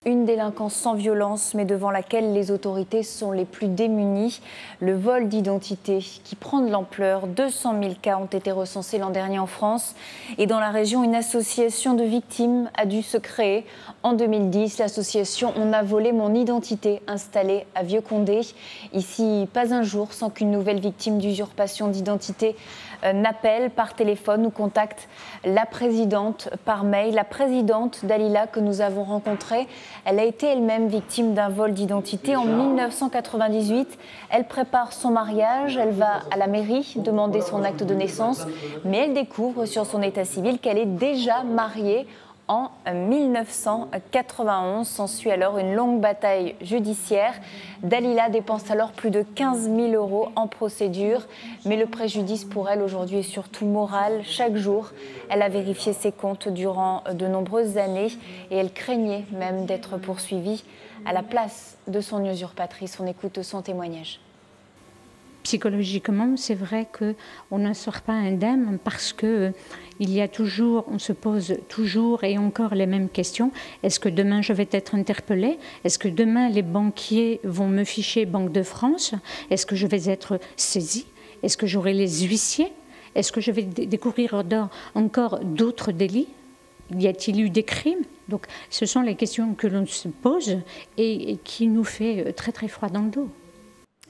Une délinquance sans violence, mais devant laquelle les autorités sont les plus démunies. Le vol d'identité qui prend de l'ampleur. 200 000 cas ont été recensés l'an dernier en France. Et dans la région, une association de victimes a dû se créer. En 2010, l'association On a volé mon identité, installée à Vieux-Condé. Ici, pas un jour sans qu'une nouvelle victime d'usurpation d'identité n'appelle par téléphone ou contacte la présidente par mail. La présidente Dalila que nous avons rencontrée, elle a été elle-même victime d'un vol d'identité en 1998. Elle prépare son mariage, elle va à la mairie demander son acte de naissance, mais elle découvre sur son état civil qu'elle est déjà mariée en 1991. S'ensuit alors une longue bataille judiciaire. Dalila dépense alors plus de 15 000 € en procédure. Mais le préjudice pour elle aujourd'hui est surtout moral. Chaque jour, elle a vérifié ses comptes durant de nombreuses années et elle craignait même d'être poursuivie à la place de son usurpatrice. On écoute son témoignage. Psychologiquement, c'est vrai qu'on ne sort pas indemne parce que on se pose toujours et encore les mêmes questions. Est-ce que demain je vais être interpellée? Est-ce que demain les banquiers vont me ficher Banque de France? Est-ce que je vais être saisie? Est-ce que j'aurai les huissiers? Est-ce que je vais découvrir encore d'autres délits? Y a-t-il eu des crimes? Donc ce sont les questions que l'on se pose et qui nous fait très très froid dans le dos.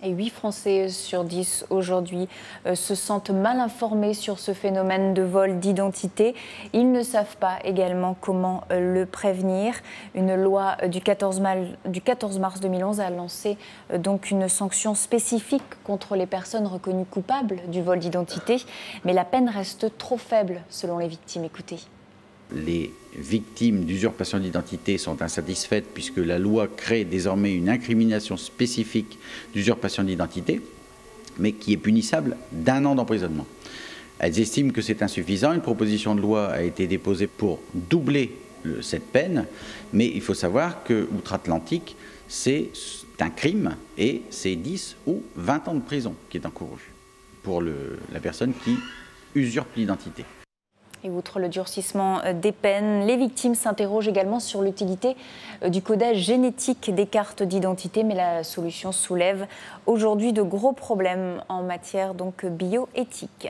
Et 8 Français sur 10 aujourd'hui se sentent mal informés sur ce phénomène de vol d'identité. Ils ne savent pas également comment le prévenir. Une loi du 14 mars 2011 a lancé donc une sanction spécifique contre les personnes reconnues coupables du vol d'identité. Mais la peine reste trop faible selon les victimes. Écoutez. Les victimes d'usurpation d'identité sont insatisfaites puisque la loi crée désormais une incrimination spécifique d'usurpation d'identité, mais qui est punissable d'1 an d'emprisonnement. Elles estiment que c'est insuffisant. Une proposition de loi a été déposée pour doubler cette peine, mais il faut savoir que outre-Atlantique, c'est un crime et c'est 10 ou 20 ans de prison qui est encouru pour la personne qui usurpe l'identité. Et outre le durcissement des peines, les victimes s'interrogent également sur l'utilité du codage génétique des cartes d'identité, mais la solution soulève aujourd'hui de gros problèmes en matière bioéthique.